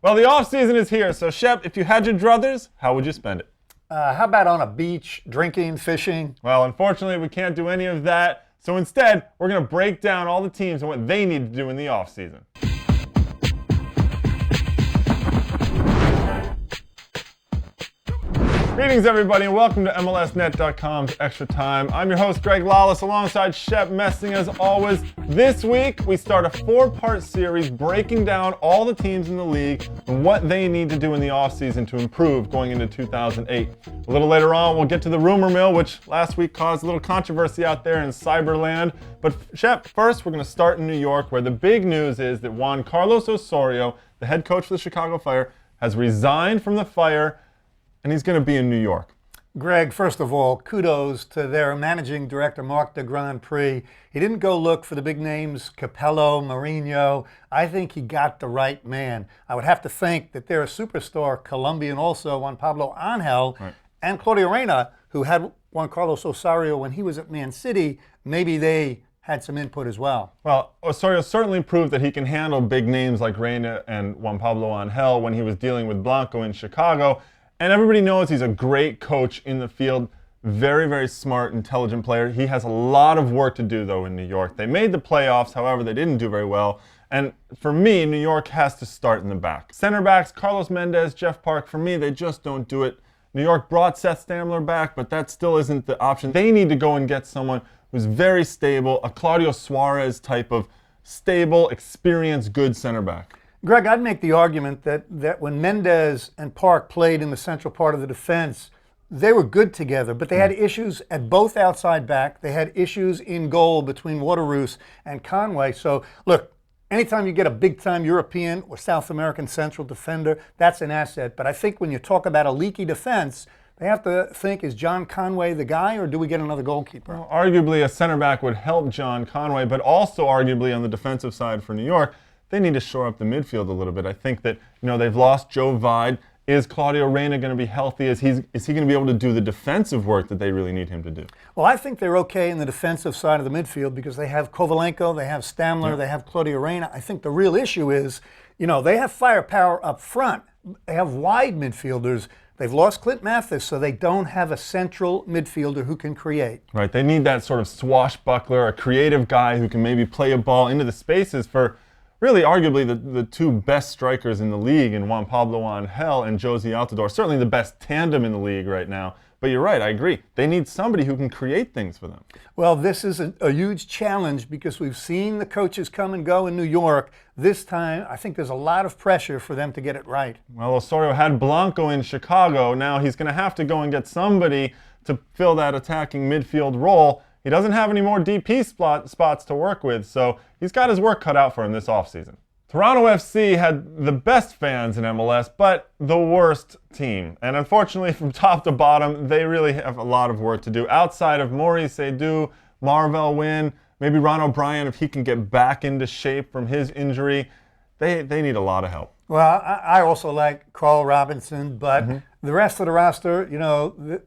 Well, the off-season is here, so Shep, if you had your druthers, how would you spend it? How about on a beach, drinking, fishing? Well, unfortunately, we can't do any of that, so instead, we're going to break down all the teams and what they need to do in the off-season. Greetings, everybody, and welcome to MLSnet.com's Extra Time. I'm your host, Greg Lawless, alongside Shep Messing, as always. This week, we start a four-part series breaking down all the teams in the league and what they need to do in the offseason to improve going into 2008. A little later on, we'll get to the rumor mill, which last week caused a little controversy out there in Cyberland. But Shep, first, we're going to start in New York, where the big news is that Juan Carlos Osorio, the head coach for the Chicago Fire, has resigned from the Fire, and he's going to be in New York. Greg, first of all, kudos to their managing director, Marc de Grand Prix. He didn't go look for the big names, Capello, Mourinho. I think he got the right man. I would have to think that they're a superstar Colombian also, Juan Pablo Angel, right, and Claudio Reyna, who had Juan Carlos Osorio when he was at Man City. Maybe they had some input as well. Well, Osorio certainly proved that he can handle big names like Reyna and Juan Pablo Angel when he was dealing with Blanco in Chicago. And everybody knows he's a great coach in the field. Very, very smart, intelligent player. He has a lot of work to do, though, in New York. They made the playoffs, however, they didn't do very well. And for me, New York has to start in the back. Center backs, Carlos Mendez, Jeff Park, for me, they just don't do it. New York brought Seth Stamler back, but that still isn't the option. They need to go and get someone who's very stable, a Claudio Suarez type of stable, experienced, good center back. Greg, I'd make the argument that when Mendez and Park played in the central part of the defense, they were good together, but they had issues at both outside back. They had issues in goal between Waterroos and Conway. So, look, anytime you get a big-time European or South American central defender, that's an asset. But I think when you talk about a leaky defense, they have to think, is John Conway the guy, or do we get another goalkeeper? Well, arguably, a center back would help John Conway, but also arguably on the defensive side for New York, they need to shore up the midfield a little bit. I think that, they've lost Joe Vide. Is Claudio Reyna going to be healthy? Is he going to be able to do the defensive work that they really need him to do? Well, I think they're okay in the defensive side of the midfield because they have Kovalenko, they have Stamler, They have Claudio Reyna. I think the real issue is, they have firepower up front. They have wide midfielders. They've lost Clint Mathis, so they don't have a central midfielder who can create. Right. They need that sort of swashbuckler, a creative guy who can maybe play a ball into the spaces for really, arguably, the two best strikers in the league in Juan Pablo Angel and Jozy Altidore. Certainly the best tandem in the league right now. But you're right, I agree. They need somebody who can create things for them. Well, this is a huge challenge because we've seen the coaches come and go in New York. This time, I think there's a lot of pressure for them to get it right. Well, Osorio had Blanco in Chicago. Now he's going to have to go and get somebody to fill that attacking midfield role. He doesn't have any more DP spots to work with, so he's got his work cut out for him this offseason. Toronto FC had the best fans in MLS, but the worst team. And unfortunately, from top to bottom, they really have a lot of work to do. Outside of Maurice Edu, Marvell Wynn, maybe Ron O'Brien, if he can get back into shape from his injury, they need a lot of help. Well, I also like Carl Robinson, but the rest of the roster,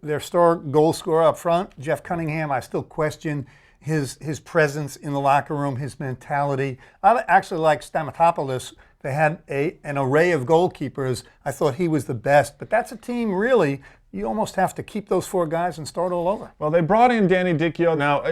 their star goal scorer up front, Jeff Cunningham, I still question his presence in the locker room, his mentality. I actually like Stamatopoulos. They had an array of goalkeepers. I thought he was the best, but that's a team really, you almost have to keep those four guys and start all over. Well, they brought in Danny Dichio. Now,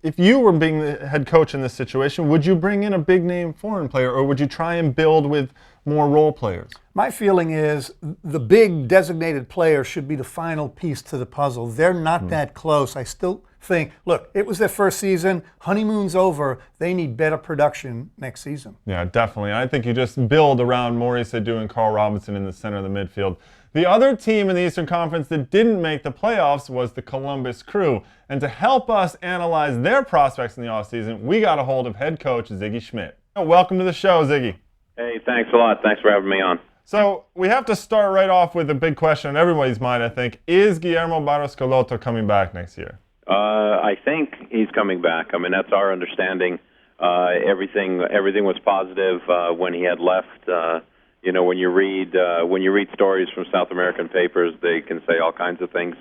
if you were being the head coach in this situation, would you bring in a big-name foreign player, or would you try and build with more role players? My feeling is the big designated player should be the final piece to the puzzle. They're not that close. I still think, look, it was their first season. Honeymoon's over. They need better production next season. Yeah, definitely. I think you just build around Maurice Edu and Carl Robinson in the center of the midfield. The other team in the Eastern Conference that didn't make the playoffs was the Columbus Crew. And to help us analyze their prospects in the offseason, we got a hold of head coach Sigi Schmid. Welcome to the show, Ziggy. Hey, thanks a lot. Thanks for having me on. So we have to start right off with a big question on everybody's mind, I think. Is Guillermo Barros Schelotto coming back next year? I think he's coming back. I mean, that's our understanding. Everything was positive when he had left. When you read stories from South American papers, they can say all kinds of things.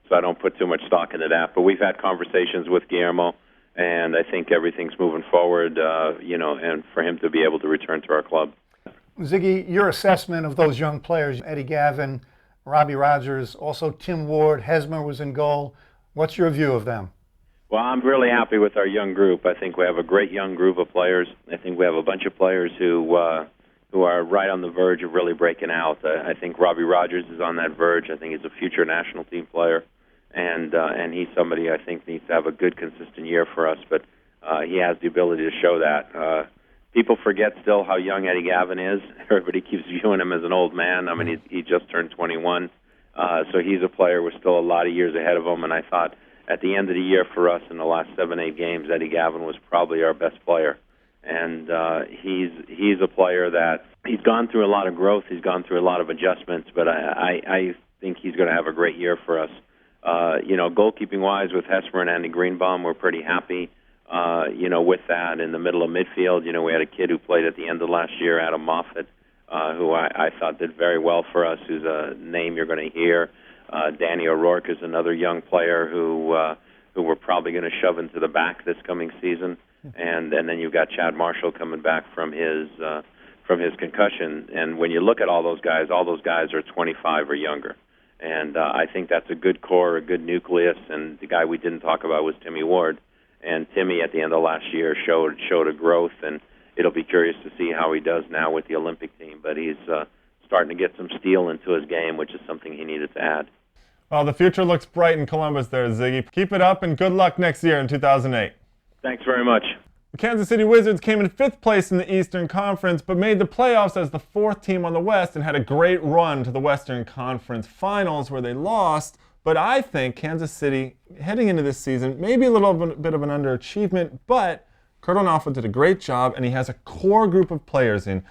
So I don't put too much stock into that. But we've had conversations with Guillermo, and I think everything's moving forward. And for him to be able to return to our club. Ziggy, your assessment of those young players, Eddie Gavin, Robbie Rogers, also Tim Ward, Hesmer was in goal. What's your view of them? Well, I'm really happy with our young group. I think we have a great young group of players. I think we have a bunch of players who are right on the verge of really breaking out. I think Robbie Rogers is on that verge. I think he's a future national team player, and he's somebody I think needs to have a good, consistent year for us. But he has the ability to show that. People forget still how young Eddie Gavin is. Everybody keeps viewing him as an old man. I mean, he just turned 21, so he's a player with still a lot of years ahead of him. And I thought at the end of the year for us in the last 7-8 games, Eddie Gavin was probably our best player. And he's a player that he's gone through a lot of growth. He's gone through a lot of adjustments, but I think he's going to have a great year for us. Goalkeeping-wise with Hesmer and Andy Greenbaum, we're pretty happy. With that in the middle of midfield, we had a kid who played at the end of last year, Adam Moffat, who I thought did very well for us, who's a name you're going to hear. Danny O'Rourke is another young player who we're probably going to shove into the back this coming season. And then you've got Chad Marshall coming back from his concussion. And when you look at all those guys are 25 or younger. And I think that's a good core, a good nucleus. And the guy we didn't talk about was Timmy Ward. And Timmy, at the end of last year, showed a growth, and it'll be curious to see how he does now with the Olympic team. But he's starting to get some steel into his game, which is something he needed to add. Well, the future looks bright in Columbus there, Ziggy. Keep it up, and good luck next year in 2008. Thanks very much. The Kansas City Wizards came in 5th place in the Eastern Conference, but made the playoffs as the 4th team on the West and had a great run to the Western Conference Finals where they lost. But I think Kansas City, heading into this season, maybe a little bit of an underachievement, but Kurt Onalfo did a great job, and he has a core group of players in,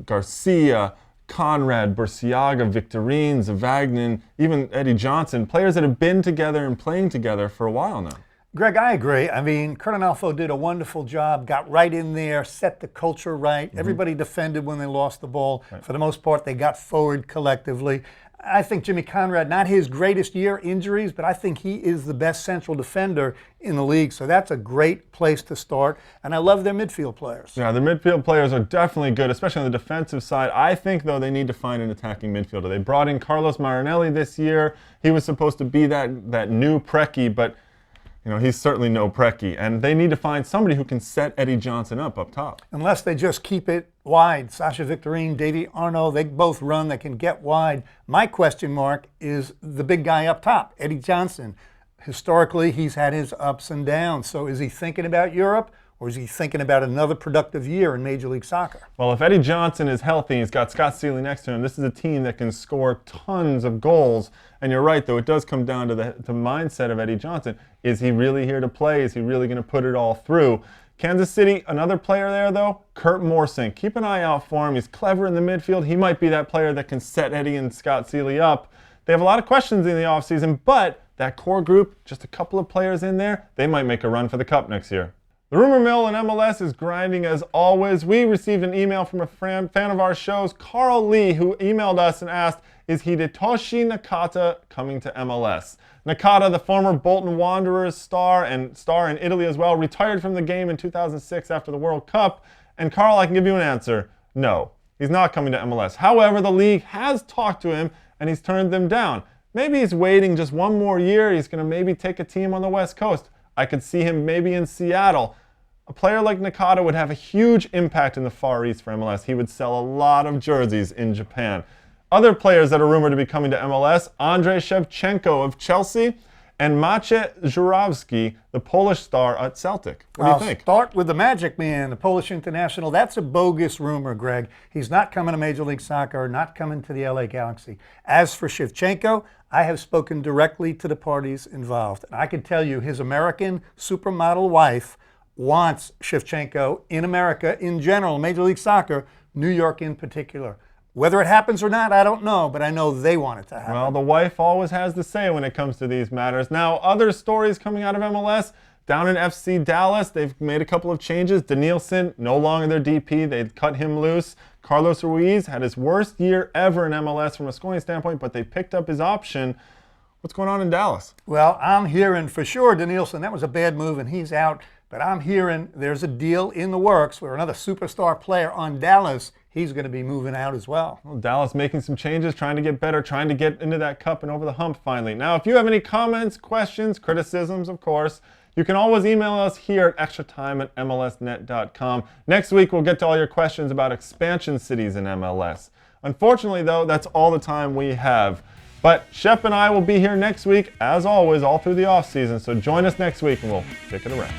Garcia, Conrad, Burciaga, Victorine, Zavagnin, even Eddie Johnson, players that have been together and playing together for a while now. Greg, I agree. I mean, Kurt Onalfo did a wonderful job, got right in there, set the culture right. Everybody defended when they lost the ball. Right. For the most part, they got forward collectively. I think Jimmy Conrad, not his greatest year, injuries, but I think he is the best central defender in the league. So that's a great place to start. And I love their midfield players. Yeah, the midfield players are definitely good, especially on the defensive side. I think, though, they need to find an attacking midfielder. They brought in Carlos Marinelli this year. He was supposed to be that new Preki, but he's certainly no Preki. And they need to find somebody who can set Eddie Johnson up top. Unless they just keep it wide. Sasha Victorine, Davy Arnaud, they both run. They can get wide. My question mark is the big guy up top, Eddie Johnson. Historically, he's had his ups and downs. So is he thinking about Europe, or is he thinking about another productive year in Major League Soccer? Well, if Eddie Johnson is healthy, he's got Scott Seeley next to him, this is a team that can score tons of goals. And you're right, though, it does come down to the mindset of Eddie Johnson. Is he really here to play? Is he really going to put it all through? Kansas City, another player there, though, Kurt Morsink. Keep an eye out for him. He's clever in the midfield. He might be that player that can set Eddie and Scott Seeley up. They have a lot of questions in the offseason, but that core group, just a couple of players in there, they might make a run for the Cup next year. The rumor mill in MLS is grinding as always. We received an email from a fan of our shows, Carl Lee, who emailed us and asked, is Hidetoshi Nakata coming to MLS? Nakata, the former Bolton Wanderers star in Italy as well, retired from the game in 2006 after the World Cup. And Carl, I can give you an answer. No, he's not coming to MLS. However, the league has talked to him and he's turned them down. Maybe he's waiting just one more year. He's going to maybe take a team on the West Coast. I could see him maybe in Seattle. A player like Nakata would have a huge impact in the Far East for MLS. He would sell a lot of jerseys in Japan. Other players that are rumored to be coming to MLS, Andrei Shevchenko of Chelsea and Maciej Żurawski, the Polish star at Celtic. What do you think? Start with the Magic Man, the Polish international. That's a bogus rumor, Greg. He's not coming to Major League Soccer, not coming to the LA Galaxy. As for Shevchenko, I have spoken directly to the parties involved. And I can tell you his American supermodel wife wants Shevchenko in America in general, Major League Soccer, New York in particular. Whether it happens or not, I don't know, but I know they want it to happen. Well, the wife always has the say when it comes to these matters. Now, other stories coming out of MLS, down in FC Dallas, they've made a couple of changes. Danielson, no longer their DP. They cut him loose. Carlos Ruiz had his worst year ever in MLS from a scoring standpoint, but they picked up his option. What's going on in Dallas? Well, I'm hearing for sure Danielson, that was a bad move and he's out. But I'm hearing there's a deal in the works where another superstar player on Dallas he's going to be moving out as well. Well, Dallas making some changes, trying to get better, trying to get into that cup and over the hump finally. Now, if you have any comments, questions, criticisms, of course, you can always email us here at extratime@mlsnet.com. Next week, we'll get to all your questions about expansion cities in MLS. Unfortunately, though, that's all the time we have. But Shep and I will be here next week, as always, all through the off season. So join us next week and we'll kick it around.